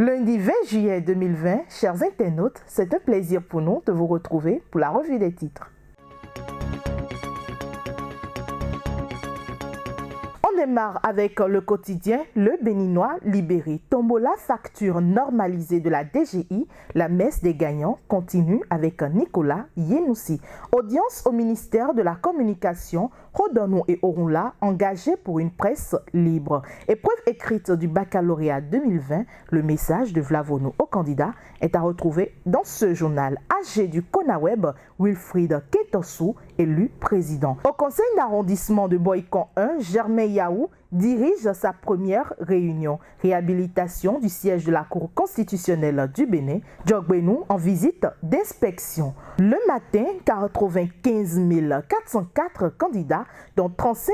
Lundi 20 juillet 2020, chers internautes, c'est un plaisir pour nous de vous retrouver pour la revue des titres. On démarre avec le quotidien Le Béninois libéré. Tombola facture normalisée de la DGI. La messe des gagnants continue avec Nicolas Yenoussi. Audience au ministère de la Communication. Rodonou et Orunla engagés pour une presse libre. Épreuve écrite du baccalauréat 2020. Le message de Vlavonou au candidat est à retrouver dans ce journal. AG du Conaweb, Wilfried Ketossou, élu président. Au conseil d'arrondissement de Boycon 1, Germain Yaou dirige sa première réunion. Réhabilitation du siège de la Cour constitutionnelle du Bénin. Djogbenou en visite d'inspection. Le matin, 95 404 candidats, dont 35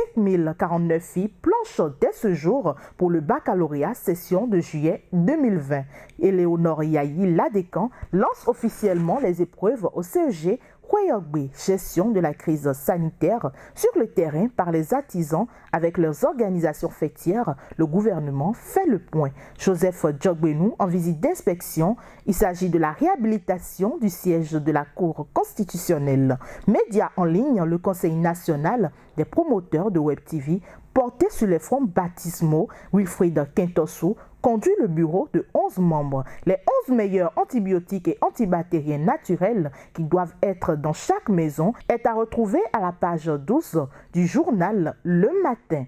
049 filles, planchent dès ce jour pour le baccalauréat session de juillet 2020. Éléonore Yahi Ladécan lance officiellement les épreuves au CEG Kweyogbe, gestion de la crise sanitaire sur le terrain par les artisans avec leurs organisations fêtières. Le gouvernement fait le point. Joseph Djogbenou en visite d'inspection. Il s'agit de la réhabilitation du siège de la Cour constitutionnelle. Média en ligne, le Conseil national des promoteurs de Web TV porté sur les fonds baptismaux. Wilfried Ketossou conduit le bureau de 11 membres. Les 11 meilleurs antibiotiques et antibactériens naturels qui doivent être dans chaque maison est à retrouver à la page 12 du journal Le Matin.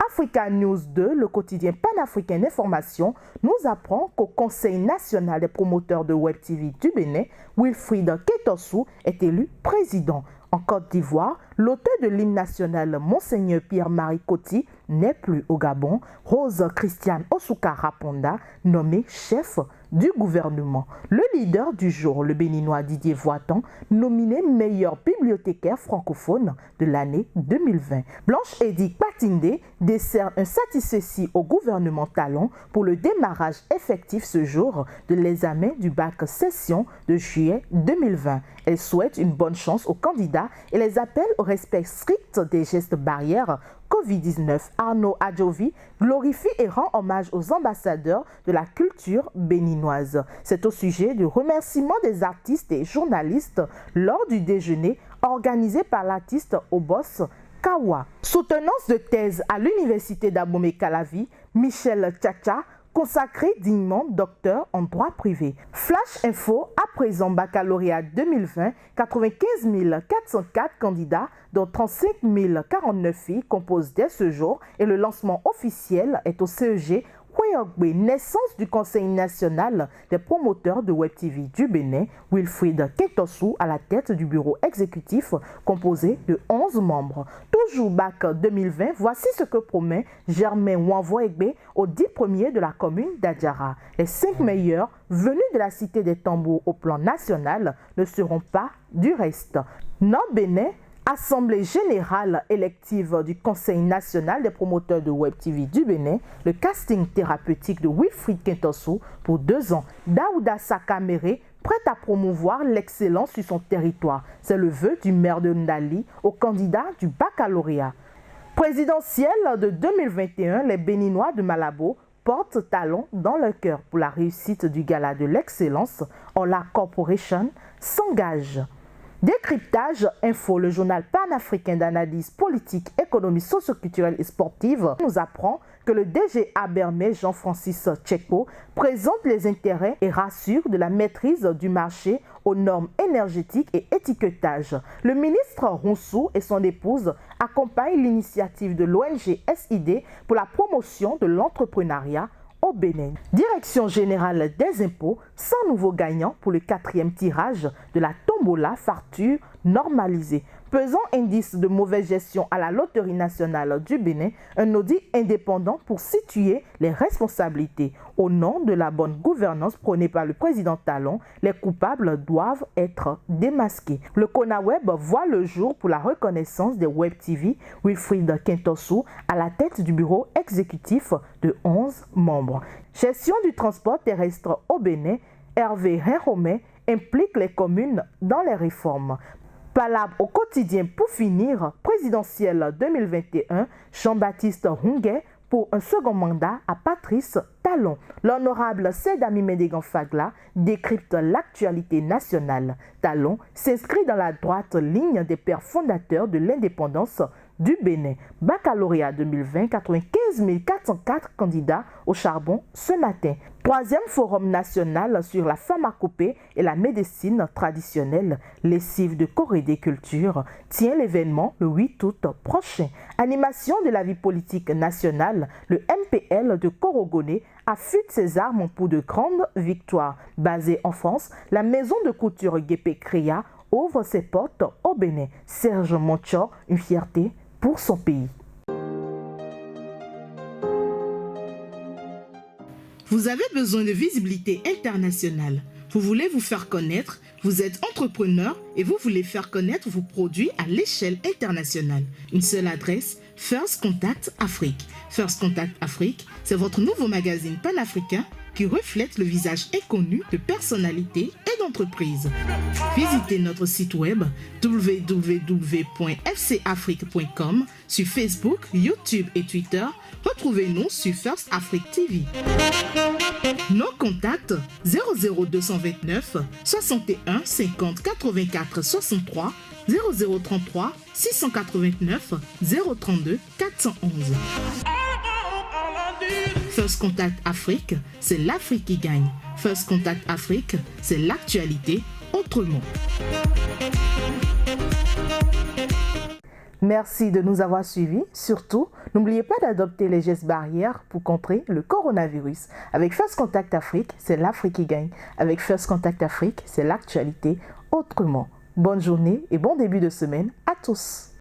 Africa News 2, le quotidien panafricain d'information, nous apprend qu'au Conseil national des promoteurs de Web TV du Bénin, Wilfried Ketossou est élu président. En Côte d'Ivoire, l'auteur de l'hymne national, Monseigneur Pierre-Marie Coty, n'est plus au Gabon. Rose Christiane Osuka Raponda, nommé chef du gouvernement. Le leader du jour, le Béninois Didier Voitan, nominé meilleur bibliothécaire francophone de l'année 2020. Blanche Edith Patindé décerne un satisfecit au gouvernement Talon pour le démarrage effectif ce jour de l'examen du bac session de juillet 2020. Elle souhaite une bonne chance aux candidats et les appelle au respect strict des gestes barrières Covid-19. Arnaud Adjovi glorifie et rend hommage aux ambassadeurs de la culture béninoise. C'est au sujet du remerciement des artistes et journalistes lors du déjeuner organisé par l'artiste Obos Kawa. Soutenance de thèse à l'université d'Abomey-Calavi, Michel Tchacha, consacré dignement docteur en droit privé. Flash Info, à présent baccalauréat 2020, 95 404 candidats, dont 35 049 filles composent dès ce jour et le lancement officiel est au CEG Kweyogbe, naissance du Conseil national des promoteurs de Web TV du Bénin, Wilfried Ketossou à la tête du bureau exécutif composé de 11 membres. Toujours bac 2020, voici ce que promet Germain Wanvoegbe aux 10 premiers de la commune d'Adjara. Les 5 meilleurs venus de la cité des tambours au plan national ne seront pas du reste. Nord-Bénin, Assemblée générale élective du Conseil national des promoteurs de Web TV du Bénin, le casting thérapeutique de Wilfried Ketossou pour 2 ans. Daouda Sakamere, prête à promouvoir l'excellence sur son territoire. C'est le vœu du maire de Ndali au candidat du baccalauréat. Présidentielle de 2021, les Béninois de Malabo portent talon dans leur cœur pour la réussite du gala de l'excellence. Ola Corporation s'engage. Décryptage Info, le journal panafricain d'analyse politique, économie, socio-culturelle et sportive, nous apprend que le DG Abermé Jean-Francis Tcheko présente les intérêts et rassure de la maîtrise du marché aux normes énergétiques et étiquetage. Le ministre Roussou et son épouse accompagnent l'initiative de l'ONG SID pour la promotion de l'entrepreneuriat au Bénin. Direction générale des impôts, 100 nouveaux gagnants pour le 4e tirage de la tombola facture normalisée. Pesant indice de mauvaise gestion à la Loterie nationale du Bénin, un audit indépendant pour situer les responsabilités. Au nom de la bonne gouvernance prônée par le président Talon, les coupables doivent être démasqués. Le Conaweb voit le jour pour la reconnaissance des Web TV. Wilfried Ketossou à la tête du bureau exécutif de 11 membres. Gestion du transport terrestre au Bénin, Hervé Renromé implique les communes dans les réformes. Palabre au quotidien pour finir, présidentielle 2021, Jean-Baptiste Runguet pour un second mandat à Patrice Talon. L'honorable Sedami Mendegan Fagla décrypte l'actualité nationale. Talon s'inscrit dans la droite ligne des pères fondateurs de l'indépendance du Bénin. Baccalauréat 2020, 95 404 candidats au charbon ce matin. Troisième forum national sur la pharmacopée et la médecine traditionnelle, lessive de Corée des cultures, tient l'événement le 8 août prochain. Animation de la vie politique nationale, le MPL de Korogoné affûte ses armes pour de grandes victoires. Basée en France, la maison de couture Guépé Créa ouvre ses portes au Bénin. Serge Monchor, une fierté pour son pays. Vous avez besoin de visibilité internationale. Vous voulez vous faire connaître, vous êtes entrepreneur et vous voulez faire connaître vos produits à l'échelle internationale. Une seule adresse, First Contact Afrique. First Contact Afrique, c'est votre nouveau magazine panafricain qui reflète le visage inconnu de personnalités et d'entreprises. Visitez notre site web www.fcafrique.com sur Facebook, YouTube et Twitter. Retrouvez-nous sur First Afrique TV. Nos contacts 00229 61 50 84 63 0033 689 032 411. First Contact Afrique, c'est l'Afrique qui gagne. First Contact Afrique, c'est l'actualité autrement. Merci de nous avoir suivis. Surtout, n'oubliez pas d'adopter les gestes barrières pour contrer le coronavirus. Avec First Contact Afrique, c'est l'Afrique qui gagne. Avec First Contact Afrique, c'est l'actualité autrement. Bonne journée et bon début de semaine à tous.